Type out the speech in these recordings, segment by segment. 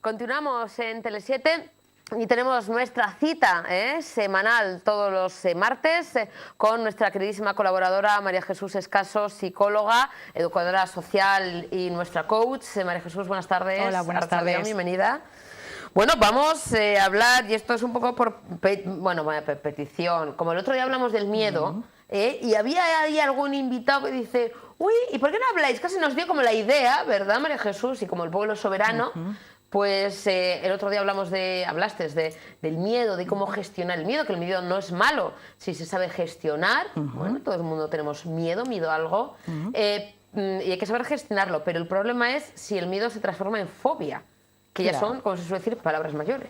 Continuamos en Tele7 y tenemos nuestra cita semanal todos los martes con nuestra queridísima colaboradora María Jesús Escaso, psicóloga, educadora social y nuestra coach. María Jesús, buenas tardes. Hola, buenas tardes. Bienvenida. Bueno, vamos a hablar, y esto es un poco por petición, como el otro día hablamos del miedo, y había ahí algún invitado que dice, uy, ¿y por qué no habláis? Casi nos dio como la idea, ¿verdad, María Jesús? Y como el pueblo soberano, pues el otro día hablaste del miedo, de cómo gestionar el miedo, que el miedo no es malo si se sabe gestionar. Bueno, todo el mundo tenemos miedo a algo, y hay que saber gestionarlo, pero el problema es si el miedo se transforma en fobia, que ya son, como se suele decir, palabras mayores.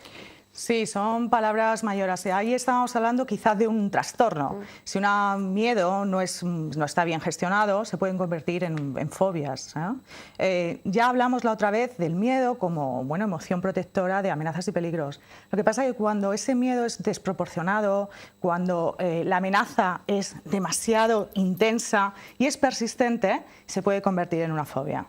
Sí, son palabras mayores. Ahí estamos hablando quizás de un trastorno. Si un miedo no está bien gestionado, se pueden convertir en fobias. Ya hablamos la otra vez del miedo como emoción protectora de amenazas y peligros. Lo que pasa es que cuando ese miedo es desproporcionado, cuando la amenaza es demasiado intensa y es persistente, se puede convertir en una fobia.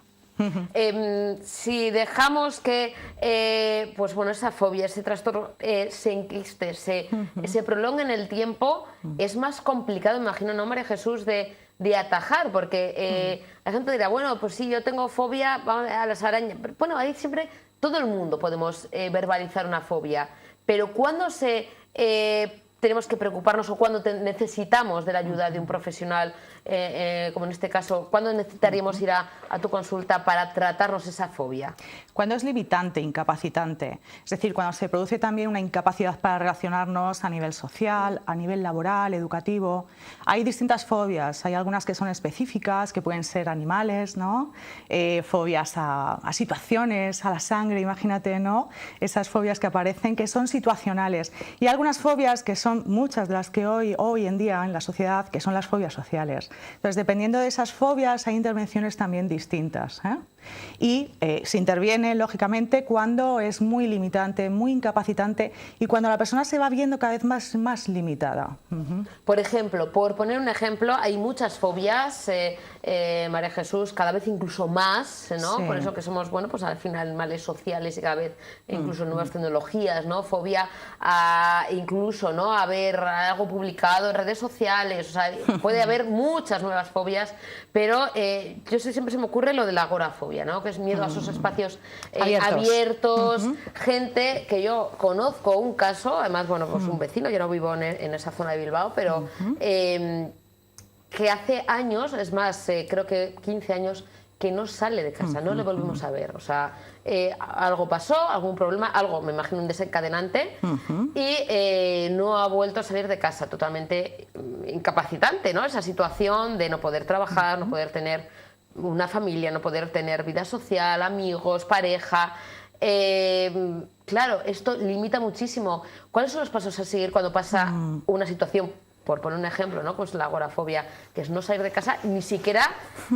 Si dejamos que esa fobia, ese trastorno se enquiste, se prolongue en el tiempo, es más complicado, imagino, ¿no, María Jesús, de atajar? Porque la gente dirá, bueno, pues sí, yo tengo fobia a las arañas. Bueno, ahí siempre todo el mundo podemos verbalizar una fobia, pero ¿cuándo tenemos que preocuparnos o cuándo necesitamos de la ayuda de un profesional, como en este caso, cuándo necesitaríamos ir a tu consulta para tratarnos esa fobia? Cuando es limitante, incapacitante, es decir, cuando se produce también una incapacidad para relacionarnos a nivel social, a nivel laboral, educativo. Hay distintas fobias, hay algunas que son específicas, que pueden ser animales, ¿no? Fobias a situaciones, a la sangre, imagínate, ¿no? Esas fobias que aparecen, que son situacionales. Y algunas fobias que son muchas de las que hoy en día en la sociedad, que son las fobias sociales. Entonces, dependiendo de esas fobias, hay intervenciones también distintas. Y se interviene, lógicamente, cuando es muy limitante, muy incapacitante y cuando la persona se va viendo cada vez más limitada. Por ejemplo, por poner un ejemplo, hay muchas fobias, María Jesús, cada vez incluso más, ¿no? Sí. Por eso que somos, pues al final males sociales y cada vez incluso nuevas tecnologías, ¿no? Fobia a incluso, ¿no?, a ver algo publicado en redes sociales, o sea, puede haber muchas nuevas fobias, pero siempre se me ocurre lo de la agorafobia, ¿no?, que es miedo a esos espacios abiertos. Gente que yo conozco un caso, además, pues un vecino, yo no vivo en esa zona de Bilbao, pero que hace años, es más, creo que 15 años, que no sale de casa, no le volvimos a ver. O sea, algo pasó, algún problema, algo, me imagino, un desencadenante, y no ha vuelto a salir de casa, totalmente incapacitante, ¿no? Esa situación de no poder trabajar, no poder tener una familia, no poder tener vida social, amigos, pareja. Claro, esto limita muchísimo. ¿Cuáles son los pasos a seguir cuando pasa una situación, por poner un ejemplo, ¿no?, pues la agorafobia, que es no salir de casa, ni siquiera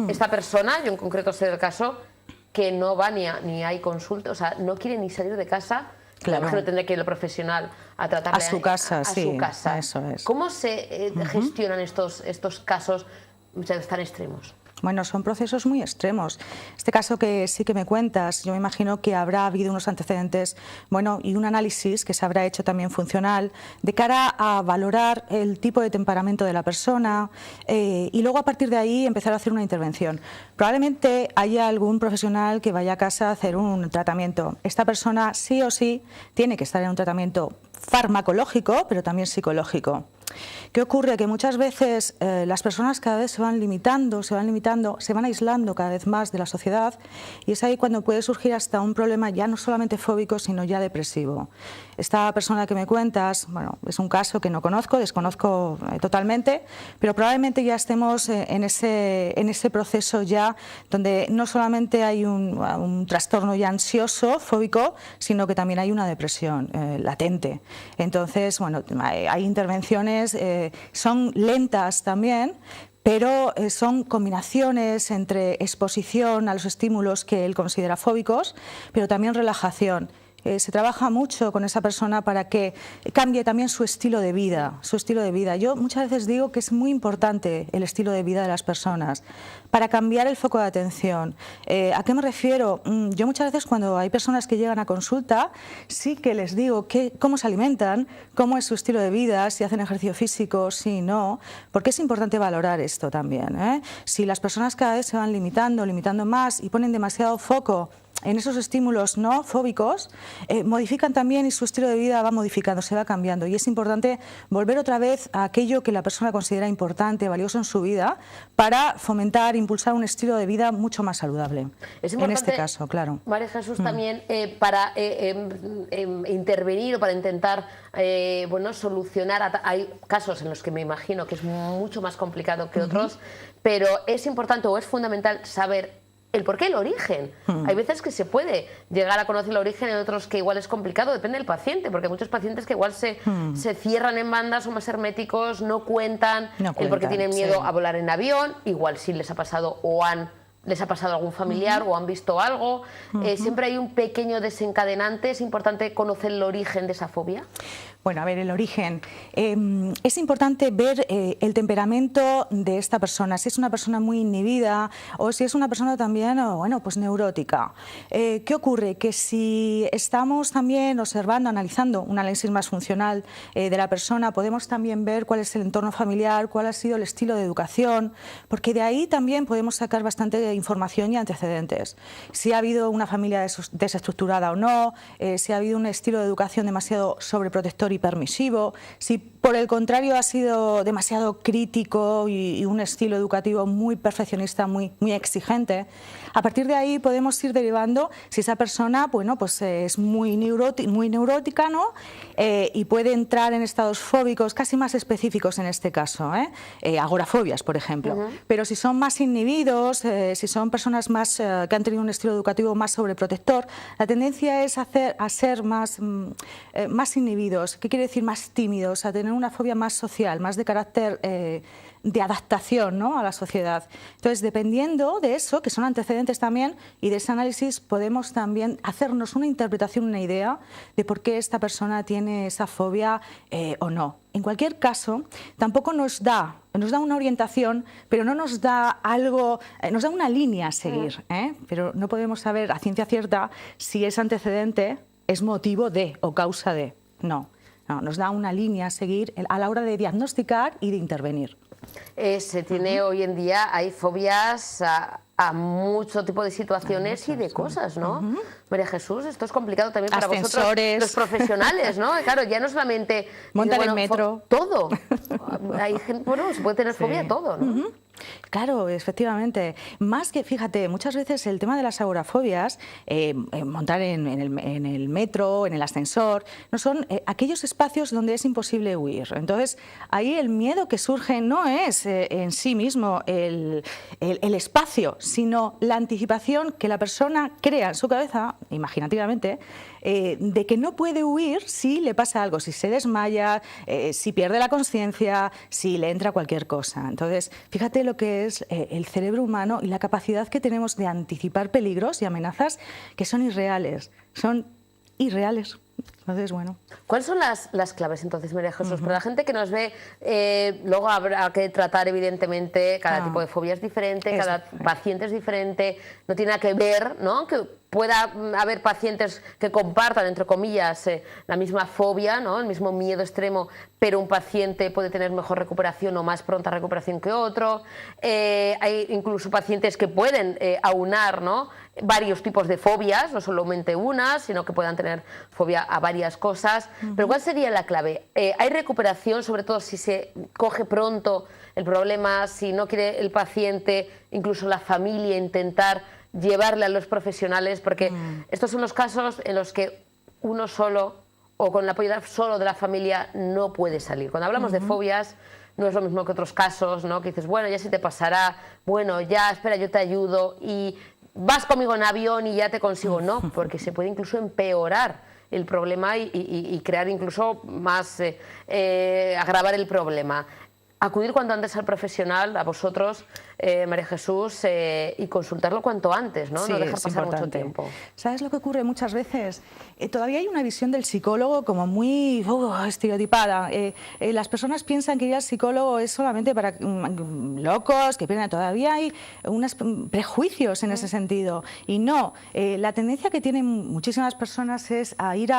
esta persona, yo en concreto sé del caso, que no va ni hay consulta, o sea, no quiere ni salir de casa? Claro. No tendrá que ir el profesional a tratarle a su casa, a su casa. Eso es. ¿Cómo se gestionan estos casos muchas veces tan extremos? Bueno, son procesos muy extremos. Este caso que sí que me cuentas, yo me imagino que habrá habido unos antecedentes, y un análisis que se habrá hecho también funcional de cara a valorar el tipo de temperamento de la persona y luego a partir de ahí empezar a hacer una intervención. Probablemente haya algún profesional que vaya a casa a hacer un tratamiento. Esta persona sí o sí tiene que estar en un tratamiento farmacológico, pero también psicológico. ¿Qué ocurre? Que muchas veces las personas cada vez se van limitando, se van aislando cada vez más de la sociedad, y es ahí cuando puede surgir hasta un problema ya no solamente fóbico, sino ya depresivo. Esta persona que me cuentas, es un caso que no conozco, desconozco totalmente, pero probablemente ya estemos en ese proceso ya donde no solamente hay un trastorno ya ansioso, fóbico, sino que también hay una depresión latente. Entonces, hay intervenciones, son lentas también, pero son combinaciones entre exposición a los estímulos que él considera fóbicos, pero también relajación. se trabaja mucho con esa persona para que cambie también su estilo de vida, Yo muchas veces digo que es muy importante el estilo de vida de las personas para cambiar el foco de atención. ¿A qué me refiero? Yo muchas veces cuando hay personas que llegan a consulta, sí que les digo cómo se alimentan, cómo es su estilo de vida, si hacen ejercicio físico, si no, porque es importante valorar esto también, ¿eh? Si las personas cada vez se van limitando más y ponen demasiado foco en esos estímulos no fóbicos, modifican también y su estilo de vida va modificando, se va cambiando. Y es importante volver otra vez a aquello que la persona considera importante, valioso en su vida, para fomentar, impulsar un estilo de vida mucho más saludable. Es importante, en este caso, claro. María Jesús, también para intervenir o para intentar bueno, solucionar. Hay casos en los que me imagino que es mucho más complicado que otros, pero es importante o es fundamental saber el porqué, el origen. Hay veces que se puede llegar a conocer el origen, en otros que igual es complicado, depende del paciente, porque hay muchos pacientes que igual se cierran en bandas, son más herméticos, no cuentan el por qué tienen miedo a volar en avión, igual sí les ha pasado o les ha pasado a algún familiar o han visto algo. Siempre hay un pequeño desencadenante. ¿Es importante conocer el origen de esa fobia? Bueno, a ver, el origen. Es importante ver el temperamento de esta persona, si es una persona muy inhibida o si es una persona también, bueno, pues neurótica. ¿Qué ocurre? Que si estamos también observando, analizando un análisis más funcional de la persona, podemos también ver cuál es el entorno familiar, cuál ha sido el estilo de educación, porque de ahí también podemos sacar bastante información y antecedentes. Si ha habido una familia desestructurada o no, si ha habido un estilo de educación demasiado sobreprotector y permisivo, si por el contrario ha sido demasiado crítico y un estilo educativo muy perfeccionista, muy exigente. A partir de ahí podemos ir derivando si esa persona, bueno, pues es muy neurótica, ¿no? Y puede entrar en estados fóbicos casi más específicos en este caso, agorafobias, por ejemplo. Pero si son más inhibidos, si son personas más que han tenido un estilo educativo más sobreprotector, la tendencia es a ser más inhibidos. ¿Qué quiere decir? Más tímidos, a tener una fobia más social, más de carácter de adaptación, ¿no?, a la sociedad. Entonces, dependiendo de eso, que son antecedentes también, y de ese análisis podemos también hacernos una interpretación, una idea de por qué esta persona tiene esa fobia o no. En cualquier caso, tampoco nos da una orientación, pero no nos da algo, nos da una línea a seguir, pero no podemos saber a ciencia cierta si ese antecedente es motivo de o causa de. No, nos da una línea a seguir a la hora de diagnosticar y de intervenir. Se tiene hoy en día, hay fobias a mucho tipo de situaciones y de cosas, ¿no? María Jesús, esto es complicado también para Ascensores. Vosotros, los profesionales, ¿no? Claro, ya no solamente montar el metro. Todo. Hay gente, bueno, se puede tener fobia a todo, ¿no? Claro, efectivamente. Más que, fíjate, muchas veces el tema de las agorafobias, montar en el metro, en el ascensor, no son aquellos espacios donde es imposible huir. Entonces, ahí el miedo que surge no es en sí mismo el espacio, sino la anticipación que la persona crea en su cabeza, imaginativamente, de que no puede huir si le pasa algo, si se desmaya, si pierde la conciencia, si le entra cualquier cosa. Entonces, fíjate lo que es el cerebro humano y la capacidad que tenemos de anticipar peligros y amenazas que son irreales. Entonces, bueno. ¿Cuáles son las claves entonces, María Jesús? Para la gente que nos ve, luego habrá que tratar evidentemente, cada tipo de fobia es diferente, cada paciente es diferente, no tiene nada que ver, ¿no?, que pueda haber pacientes que compartan, entre comillas, la misma fobia, ¿no?, el mismo miedo extremo, pero un paciente puede tener mejor recuperación o más pronta recuperación que otro. Hay incluso pacientes que pueden aunar, ¿no?, varios tipos de fobias, no solamente una, sino que puedan tener fobia a varias cosas. Pero ¿cuál sería la clave? ¿Hay recuperación, sobre todo si se coge pronto el problema, si no quiere el paciente, incluso la familia, intentar llevarle a los profesionales? Porque estos son los casos en los que uno solo o con el apoyo solo de la familia no puede salir. Cuando hablamos de fobias, no es lo mismo que otros casos, ¿no?, que dices, bueno, ya se te pasará, bueno, ya, espera, yo te ayudo y vas conmigo en avión y ya te consigo. No, porque se puede incluso empeorar el problema y crear incluso más, agravar el problema. Acudir cuanto antes al profesional, a vosotros, María Jesús, y consultarlo cuanto antes, ¿no? Sí, No dejar es pasar mucho importante. tiempo. ¿Sabes lo que ocurre muchas veces? Todavía hay una visión del psicólogo como muy estereotipada. Las personas piensan que ir al psicólogo es solamente para locos, que pierden. Todavía hay unos prejuicios en ese sentido. Y no, la tendencia que tienen muchísimas personas es a ir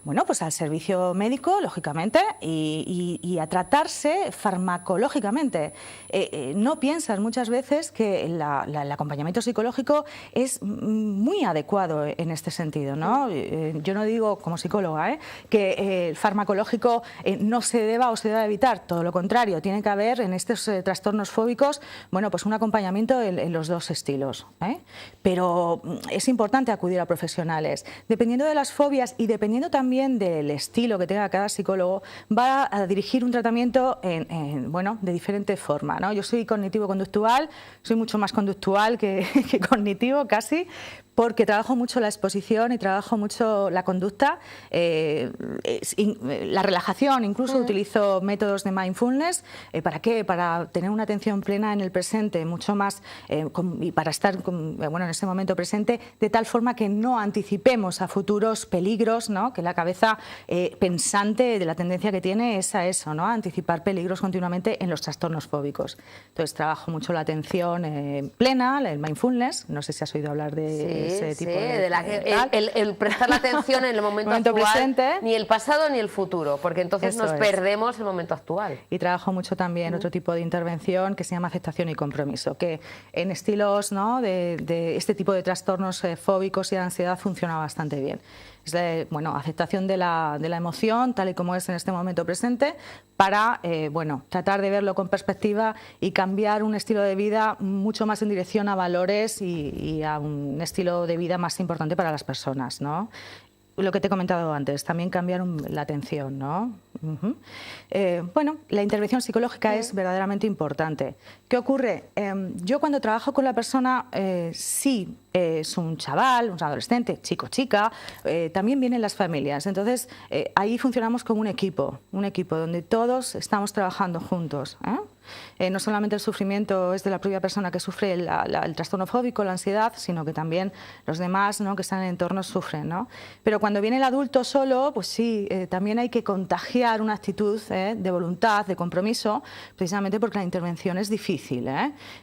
bueno, pues al servicio médico, lógicamente, y a tratarse farmacológicamente. No piensas muchas veces que el acompañamiento psicológico es muy adecuado en este sentido, ¿no? Yo no digo, como psicóloga, que el farmacológico no se deba o se deba evitar, todo lo contrario, tiene que haber en estos trastornos fóbicos, bueno, pues un acompañamiento en los dos estilos, pero es importante acudir a profesionales. Dependiendo de las fobias y dependiendo también del estilo que tenga cada psicólogo, va a dirigir un tratamiento bueno, de diferente forma, ¿no? Yo soy cognitivo-conductual, soy mucho más conductual que cognitivo casi, porque trabajo mucho la exposición y trabajo mucho la conducta, la relajación, incluso utilizo métodos de mindfulness. ¿Para qué? Para tener una atención plena en el presente, mucho más, y para estar bueno, en este momento presente, de tal forma que no anticipemos a futuros peligros, ¿no? Que la cabeza pensante de la tendencia que tiene es a eso, ¿no? A anticipar peligros continuamente en los trastornos fóbicos. Entonces trabajo mucho la atención plena, el mindfulness, no sé si has oído hablar de ese tipo el prestar la atención en el momento actual, presente, ni el pasado ni el futuro, porque entonces nos perdemos el momento actual. Y trabajo mucho también otro tipo de intervención que se llama aceptación y compromiso, que en estilos, ¿no? de este tipo de trastornos fóbicos y de ansiedad funciona bastante bien. Es bueno, aceptación de la emoción tal y como es en este momento presente, para bueno, tratar de verlo con perspectiva y cambiar un estilo de vida mucho más en dirección a valores y a un estilo de vida más importante para las personas, ¿no? Lo que te he comentado antes, también cambiar la atención, ¿no? Bueno, la intervención psicológica es verdaderamente importante. ¿Qué ocurre? Yo cuando trabajo con la persona, sí, es un chaval, un adolescente, chico, chica, también vienen las familias. Entonces, ahí funcionamos como un equipo donde todos estamos trabajando juntos, no solamente el sufrimiento es de la propia persona que sufre el trastorno fóbico, la ansiedad, sino que también los demás, ¿no? que están en el entorno sufren, ¿no? Pero cuando viene el adulto solo, pues sí, también hay que contagiar una actitud de voluntad, de compromiso, precisamente porque la intervención es difícil.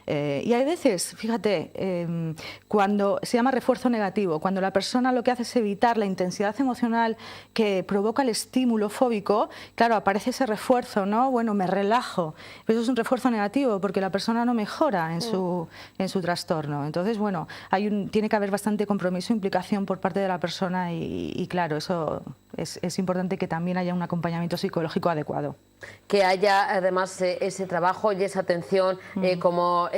Y hay veces, fíjate, cuando se llama refuerzo negativo, cuando la persona lo que hace es evitar la intensidad emocional que provoca el estímulo fóbico, claro, aparece ese refuerzo, ¿no? Bueno, me relajo, pero eso es un refuerzo negativo porque la persona no mejora en su trastorno. Entonces, bueno, tiene que haber bastante compromiso e implicación por parte de la persona y claro, eso es importante, que también haya un acompañamiento psicológico adecuado. Que haya además ese trabajo y esa atención, como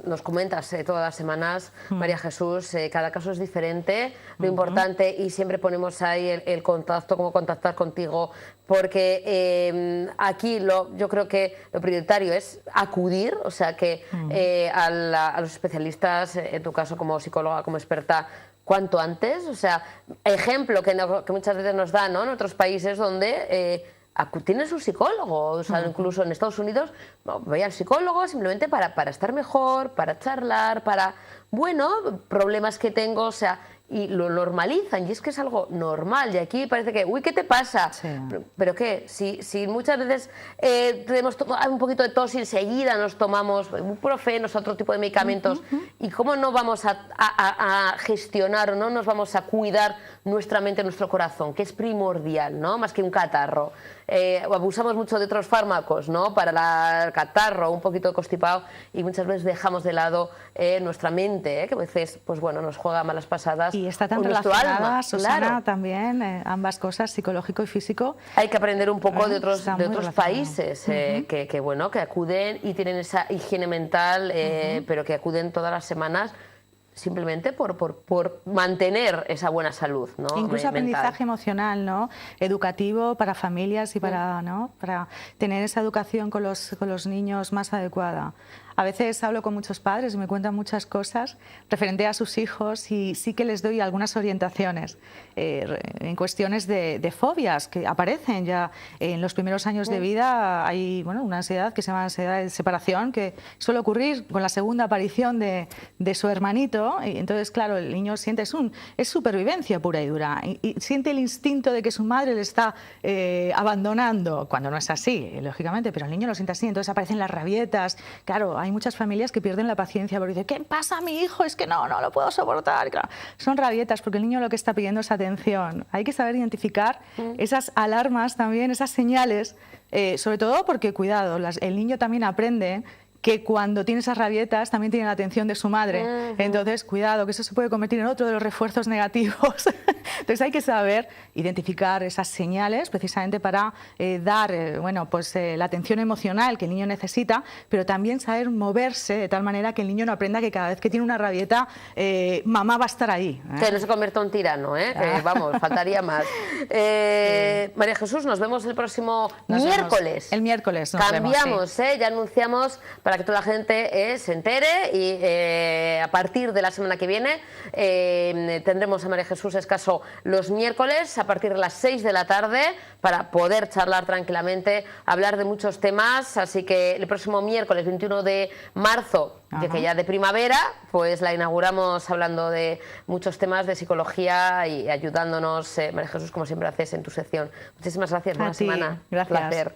nos comentas todas las semanas, María Jesús, cada caso es diferente, lo importante, y siempre ponemos ahí el contacto, cómo contactar contigo, porque aquí yo creo que lo prioritario es acudir, o sea que a los especialistas, en tu caso como psicóloga, como experta, cuanto antes, o sea, ejemplo que muchas veces nos dan, ¿no? En otros países donde tienes un psicólogo, o sea, incluso en Estados Unidos voy al psicólogo simplemente para estar mejor, para charlar, para, bueno, problemas que tengo, o sea, y lo normalizan, y es que es algo normal, y aquí parece que, uy, ¿qué te pasa? Sí. ¿Pero qué? Si muchas veces tenemos un poquito de tos y enseguida nos tomamos ibuprofenos, otro tipo de medicamentos, ¿y cómo no vamos a gestionar o no nos vamos a cuidar nuestra mente, nuestro corazón, que es primordial, ¿no? Más que un catarro. Abusamos mucho de otros fármacos, ¿no? Para el catarro, un poquito de constipado, y muchas veces dejamos de lado nuestra mente, que a veces, pues bueno, nos juega malas pasadas. Y está tan relacionada, Susana, claro, también, ambas cosas, psicológico y físico. Hay que aprender un poco de otros países que, bueno, que acuden y tienen esa higiene mental, pero que acuden todas las semanas simplemente por mantener esa buena salud, ¿no? Incluso aprendizaje emocional, ¿no? Educativo para familias y para, ¿no? Para tener esa educación con los niños más adecuada. A veces hablo con muchos padres y me cuentan muchas cosas referente a sus hijos y sí que les doy algunas orientaciones en cuestiones de fobias que aparecen ya en los primeros años de vida. Hay una ansiedad que se llama ansiedad de separación que suele ocurrir con la segunda aparición de su hermanito y entonces, claro, el niño siente, es supervivencia pura y dura y siente el instinto de que su madre le está abandonando, cuando no es así, lógicamente, pero el niño lo siente así, entonces aparecen las rabietas. Claro, hay muchas familias que pierden la paciencia porque dicen, ¿qué pasa a mi hijo? Es que no lo puedo soportar. Y claro, son rabietas porque el niño lo que está pidiendo es atención. Hay que saber identificar esas alarmas también, esas señales, sobre todo porque, cuidado, el niño también aprende que cuando tiene esas rabietas también tiene la atención de su madre. Entonces, cuidado, que eso se puede convertir en otro de los refuerzos negativos. Entonces hay que saber identificar esas señales precisamente para dar la atención emocional que el niño necesita, pero también saber moverse de tal manera que el niño no aprenda que cada vez que tiene una rabieta, mamá va a estar ahí. Que no se convierta en un tirano, que vamos, faltaría más. María Jesús, nos vemos el próximo miércoles. El miércoles nos Cambiamos, vemos, sí. Ya anunciamos para que toda la gente se entere y a partir de la semana que viene tendremos a María Jesús Escaso los miércoles a partir de las 6 de la tarde para poder charlar tranquilamente, hablar de muchos temas, así que el próximo miércoles 21 de marzo, que ya de primavera, pues la inauguramos hablando de muchos temas de psicología y ayudándonos, María Jesús, como siempre haces en tu sección. Muchísimas gracias, buena semana. Gracias. Placer.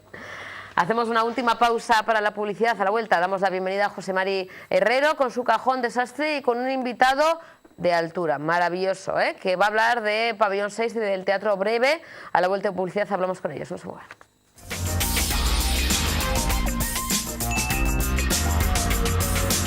Hacemos una última pausa para la publicidad. A la vuelta damos la bienvenida a José Mari Herrero con su cajón desastre y con un invitado de altura, maravilloso, que va a hablar de Pabellón 6 y del Teatro Breve. A la vuelta de publicidad hablamos con ellos. No se muevan.